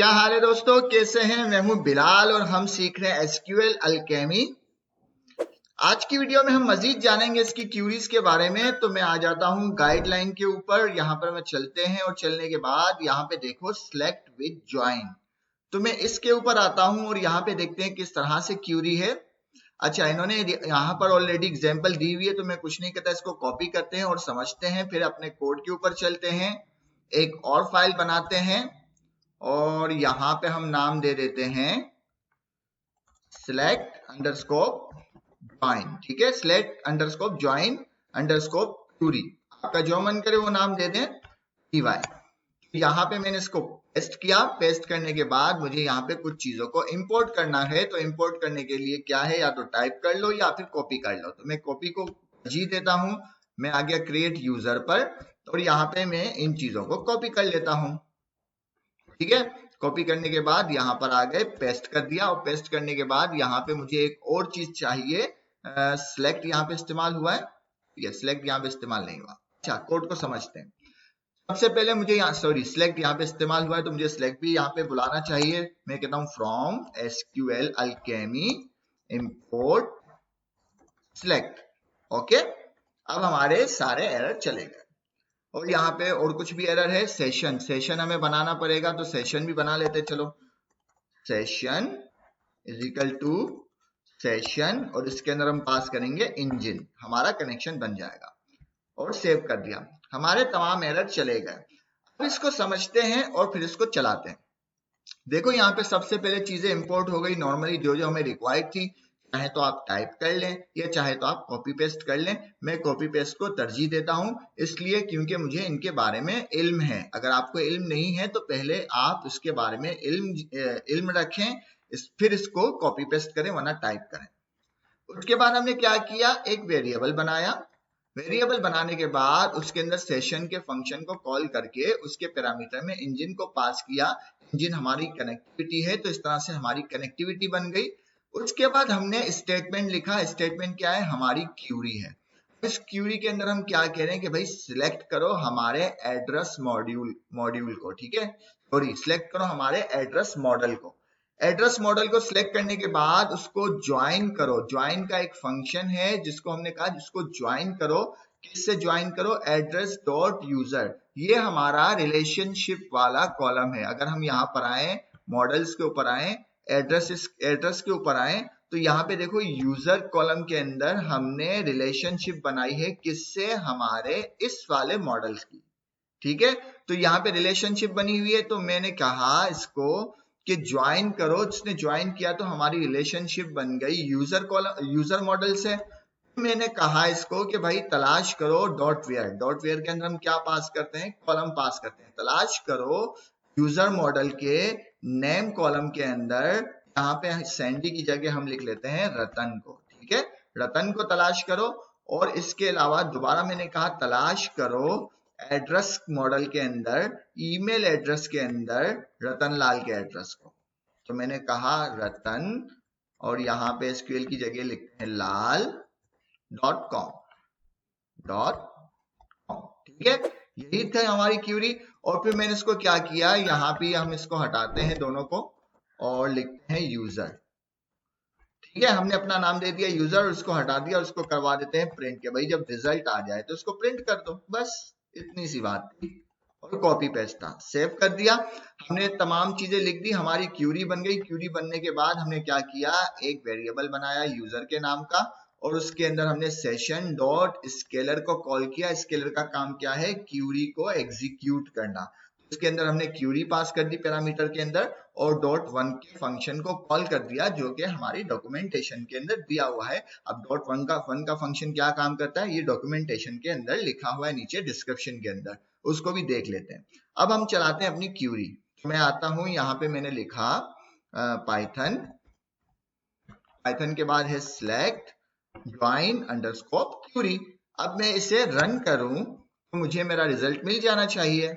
क्या हाल है दोस्तों, कैसे हैं? मैं हूं बिलाल और हम सीख रहे हैं एसक्यूएल अल्केमी। आज की वीडियो में हम मजीद जानेंगे इसकी क्यूरीज के बारे में। तो मैं आ जाता हूं गाइडलाइन के ऊपर। यहाँ पर मैं चलते हैं और चलने के बाद यहाँ पे देखो सिलेक्ट विद ज्वाइन। तो मैं इसके ऊपर आता हूं और यहाँ पे देखते हैं किस तरह से क्यूरी है। अच्छा, इन्होंने यहाँ पर ऑलरेडी एग्जाम्पल दी हुई है, तो मैं कुछ नहीं करता, इसको कॉपी करते हैं और समझते हैं। फिर अपने कोड के ऊपर चलते हैं, एक और फाइल बनाते हैं और यहाँ पे हम नाम दे देते हैं select underscore join। ठीक है, select underscore join underscore query, आपका जो मन करे वो नाम दे दें py। यहाँ पे मैंने इसको पेस्ट किया। पेस्ट करने के बाद मुझे यहाँ पे कुछ चीजों को इंपोर्ट करना है। तो इंपोर्ट करने के लिए क्या है, या तो टाइप कर लो या फिर कॉपी कर लो। तो मैं कॉपी को तरजीह देता हूं। मैं आ गया क्रिएट यूजर पर और यहाँ पे मैं इन चीजों को कॉपी कर लेता हूं। ठीक है, कॉपी करने के बाद यहाँ पर आ गए, पेस्ट कर दिया। और पेस्ट करने के बाद यहाँ पे मुझे एक और चीज चाहिए। सिलेक्ट यहाँ पे इस्तेमाल हुआ है, ये सिलेक्ट यहाँ पे इस्तेमाल नहीं हुआ। अच्छा, कोड को समझते हैं। सबसे पहले मुझे यहाँ सिलेक्ट यहाँ पे इस्तेमाल हुआ है, तो मुझे सिलेक्ट भी यहाँ पे बुलाना चाहिए। मैं कहता हूँ from SQL Alchemy import select. Okay, अब हमारे सारे एरर चले गए। और यहाँ पे और कुछ भी एरर है, सेशन हमें बनाना पड़ेगा। तो सेशन भी बना लेते, चलो session is equal to session और इसके अंदर हम पास करेंगे इंजन, हमारा कनेक्शन बन जाएगा। और सेव कर दिया, हमारे तमाम एरर चले गए। अब इसको समझते हैं और फिर इसको चलाते हैं। देखो यहाँ पे सबसे पहले चीजें इंपोर्ट हो गई नॉर्मली जो जो हमें रिक्वायर्ड थी। चाहे तो आप टाइप कर लें या चाहे तो आप कॉपी पेस्ट कर लें। मैं कॉपी पेस्ट को तरजीह देता हूं, इसलिए क्योंकि मुझे इनके बारे में इल्म है। अगर आपको इल्म नहीं है तो पहले आप इसके बारे में इल्म रखें, फिर इसको कॉपी पेस्ट करें, वरना टाइप करें। उसके बाद हमने क्या किया, एक वेरिएबल बनाया। वेरिएबल बनाने के बाद उसके अंदर सेशन के फंक्शन को कॉल करके उसके पैरामीटर में इंजन को पास किया। इंजन हमारी कनेक्टिविटी है, तो इस तरह से हमारी कनेक्टिविटी बन गई। उसके बाद हमने स्टेटमेंट लिखा। स्टेटमेंट क्या है, हमारी क्यूरी है। इस क्यूरी के अंदर हम क्या कह रहे हैं कि भाई सिलेक्ट करो हमारे एड्रेस मॉड्यूल को। ठीक है, सॉरी, सिलेक्ट करो हमारे एड्रेस मॉडल को। एड्रेस मॉडल को सिलेक्ट करने के बाद उसको ज्वाइन करो। ज्वाइन का एक फंक्शन है जिसको हमने कहा जिसको ज्वाइन करो। किससे ज्वाइन करो, एड्रेस डॉट यूजर। ये हमारा रिलेशनशिप वाला कॉलम है। अगर हम यहाँ पर आए, मॉडल्स के ऊपर आए, एड्रेस के ऊपर आए, तो यहाँ पे देखो यूजर कॉलम के अंदर हमने रिलेशनशिप बनाई है। किससे, हमारे इस वाले मॉडल्स की। ठीक है, तो यहाँ पे रिलेशनशिप बनी हुई है। तो मैंने कहा इसको कि ज्वाइन करो। जिसने ज्वाइन किया तो हमारी रिलेशनशिप बन गई यूजर मॉडल से। मैंने कहा इसको कि भाई तलाश करो डॉट वेयर। डॉट वेयर के अंदर हम क्या पास करते हैं, कॉलम पास करते हैं। तलाश करो यूजर मॉडल के नेम कॉलम के अंदर, यहाँ पे सैंडी की जगह हम लिख लेते हैं रतन को। ठीक है, रतन को तलाश करो। और इसके अलावा दोबारा मैंने कहा तलाश करो एड्रेस मॉडल के अंदर, ईमेल एड्रेस के अंदर रतन लाल के एड्रेस को। तो मैंने कहा रतन और यहाँ पे एसक्यूएल की जगह लिखते हैं लाल.com। ठीक है, यही था हमारी क्यूरी। और फिर मैंने इसको क्या किया, यहाँ पे हम इसको हटाते हैं दोनों को और लिखते हैं यूजर। ठीक है, हमने अपना नाम दे दिया यूजर, उसको हटा दिया और उसको करवा देते हैं प्रिंट के भाई जब रिजल्ट आ जाए तो उसको प्रिंट कर दो। बस इतनी सी बात थी। और कॉपी पेस्ट था, सेव कर दिया। हमने तमाम चीजें लिख दी, हमारी क्यूरी बन गई। क्यूरी बनने के बाद हमने क्या किया, एक वेरिएबल बनाया यूजर के नाम का और उसके अंदर हमने सेशन डॉट स्केलर को कॉल किया। स्केलर का काम क्या है, क्यूरी को एग्जीक्यूट करना। उसके अंदर हमने क्यूरी पास कर दी पैरामीटर के अंदर और डॉट वन के फंक्शन को कॉल कर दिया जो कि हमारी डॉक्यूमेंटेशन के अंदर दिया हुआ है। अब डॉट वन का फंक्शन क्या काम करता है, ये डॉक्यूमेंटेशन के अंदर लिखा हुआ है नीचे डिस्क्रिप्शन के अंदर, उसको भी देख लेते हैं। अब हम चलाते हैं अपनी क्यूरी। तो मैं आता हूं, यहाँ पे मैंने लिखा पाइथन के बाद है सिलेक्ट ज्वाइन अंडरस्कोर क्यूरी। अब मैं इसे रन करूं तो मुझे मेरा रिजल्ट मिल जाना चाहिए।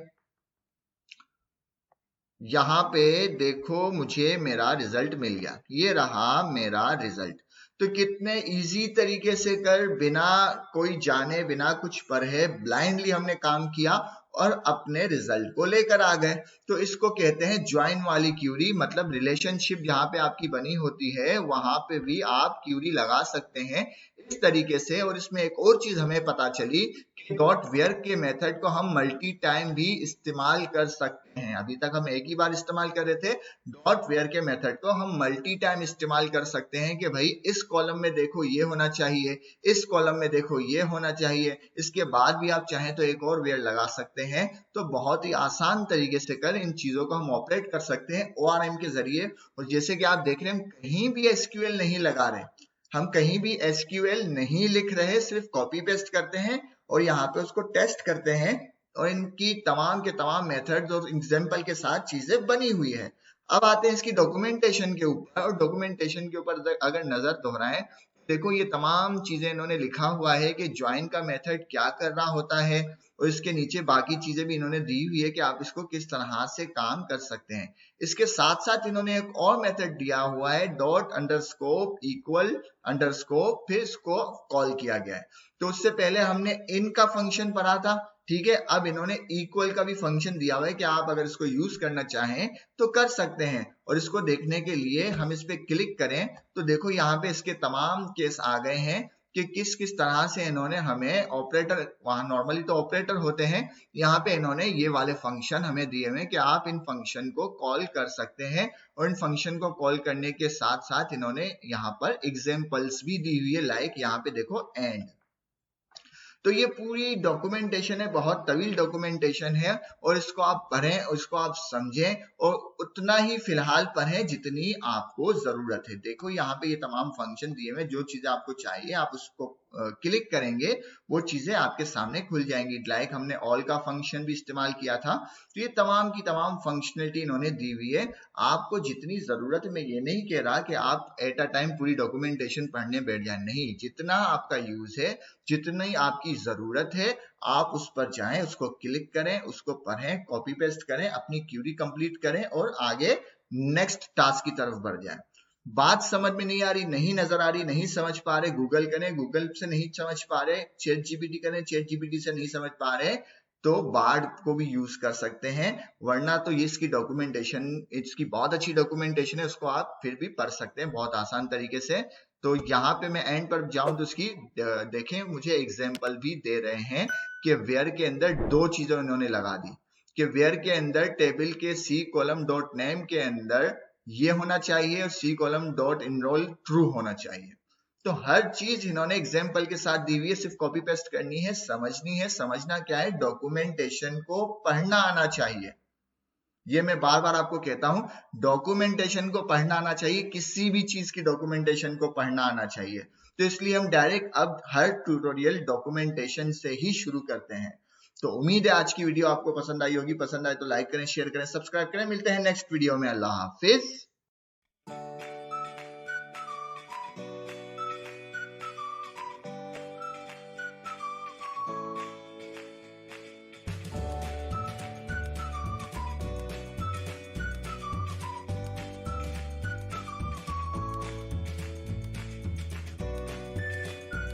यहाँ पे देखो मुझे मेरा रिजल्ट मिल गया, ये रहा मेरा रिजल्ट। तो कितने इजी तरीके से कर, बिना कोई जाने बिना कुछ पढ़े ब्लाइंडली हमने काम किया और अपने रिजल्ट को लेकर आ गए। तो इसको कहते हैं ज्वाइन वाली क्यूरी, मतलब रिलेशनशिप जहां पे आपकी बनी होती है वहां पे भी आप क्यूरी लगा सकते हैं इस तरीके से। और इसमें एक और चीज हमें पता चली कि डॉट वेयर के मेथड को हम मल्टी टाइम भी इस्तेमाल कर सकते हैं। अभी तक हम एक ही बार इस्तेमाल कर रहे थे, डॉट वेयर के मेथड को हम मल्टी टाइम इस्तेमाल कर सकते हैं कि भाई इस कॉलम में देखो ये होना चाहिए, इस कॉलम में देखो ये होना चाहिए, इसके बाद भी आप चाहें तो एक और वेयर लगा सकते हैं। तो बहुत ही आसान तरीके से कर इन चीजों को हम ऑपरेट कर सकते हैं ORM के जरिए। और जैसे कि आप देख रहे हैं, हम कहीं भी SQL नहीं लगा रहे, हम कहीं भी SQL नहीं लिख रहे, सिर्फ कॉपी पेस्ट करते हैं और यहाँ पे उसको टेस्ट करते हैं और इनकी तमाम के तमाम मेथड्स और एग्जाम्पल के साथ चीजें बनी हुई है। अब आते हैं इसकी डॉक्यूमेंटेशन के ऊपर, और डॉक्यूमेंटेशन के ऊपर अगर नजर दोहराएं, देखो ये तमाम चीजें इन्होंने लिखा हुआ है कि ज्वाइन का मेथड क्या कर रहा होता है, और इसके नीचे बाकी चीजें भी इन्होंने दी हुई है कि आप इसको किस तरह से काम कर सकते हैं। इसके साथ साथ इन्होंने एक और मेथड दिया हुआ है, डॉट अंडरस्कोप इक्वल अंडरस्कोप, फिर इसको कॉल किया गया है। तो उससे पहले हमने इन का फंक्शन पढ़ा था, ठीक है। अब इन्होंने इक्वल का भी फंक्शन दिया हुआ है कि आप अगर इसको यूज करना चाहें तो कर सकते हैं। और इसको देखने के लिए हम इस पे क्लिक करें तो देखो यहाँ पे इसके तमाम केस आ गए हैं कि किस किस तरह से इन्होंने हमें ऑपरेटर, वहां नॉर्मली तो ऑपरेटर होते हैं, यहाँ पे इन्होंने ये वाले फंक्शन हमें दिए हुए कि आप इन फंक्शन को कॉल कर सकते हैं। और इन फंक्शन को कॉल करने के साथ साथ इन्होंने यहाँ पर एग्जाम्पल्स भी दी हुई है, लाइक यहाँ पे देखो एंड। तो ये पूरी डॉक्यूमेंटेशन है, बहुत तवील डॉक्यूमेंटेशन है, और इसको आप पढ़ें और इसको आप समझें और उतना ही फिलहाल पढ़ें जितनी आपको जरूरत है। देखो यहाँ पे ये तमाम फंक्शन दिए हुए, जो चीजें आपको चाहिए आप उसको क्लिक करेंगे वो चीजें आपके सामने खुल जाएंगी। लाइक हमने ऑल का फंक्शन भी इस्तेमाल किया था। तो ये तमाम की तमाम फंक्शनलिटी इन्होंने दी हुई है आपको जितनी जरूरत है। मैं ये नहीं कह रहा कि आप एट अ टाइम पूरी डॉक्यूमेंटेशन पढ़ने बैठ जाए, नहीं, जितना आपका यूज है, जितनी आपकी जरूरत है, आप उस पर जाएं, उसको क्लिक करें, उसको पढ़ें, कॉपी पेस्ट करें, अपनी क्यूरी कंप्लीट करें और आगे नेक्स्ट टास्क की तरफ बढ़ जाएं। बात समझ में नहीं आ रही, नहीं नजर आ रही, नहीं समझ पा रहे, गूगल करें, गूगल से नहीं समझ पा रहे, चैट जीपीटी करें, चैट जीपीटी से नहीं समझ पा रहे तो बार्ड को भी यूज कर सकते हैं। वरना तो ये इसकी डॉक्यूमेंटेशन, इसकी बहुत अच्छी डॉक्यूमेंटेशन है, उसको आप फिर भी पढ़ सकते हैं बहुत आसान तरीके से। तो यहाँ पे मैं एंड पर जाऊं तो इसकी देखें, मुझे एग्जाम्पल भी दे रहे हैं कि वेयर के अंदर दो चीजें उन्होंने लगा दी कि वेयर के अंदर टेबल के सी कॉलम डॉट नेम के अंदर ये होना चाहिए और C column dot enrol true होना चाहिए। तो हर चीज इन्होंने एग्जाम्पल के साथ दी हुई है, सिर्फ कॉपी पेस्ट करनी है, समझनी है। समझना क्या है, डॉक्यूमेंटेशन को पढ़ना आना चाहिए। ये मैं बार बार आपको कहता हूं, डॉक्यूमेंटेशन को पढ़ना आना चाहिए, किसी भी चीज की डॉक्यूमेंटेशन को पढ़ना आना चाहिए। तो इसलिए हम डायरेक्ट अब हर ट्यूटोरियल डॉक्यूमेंटेशन से ही शुरू करते हैं। तो उम्मीद है आज की वीडियो आपको पसंद आई होगी। पसंद आए तो लाइक करें, शेयर करें, सब्सक्राइब करें। मिलते हैं नेक्स्ट वीडियो में। अल्लाह हाफिज।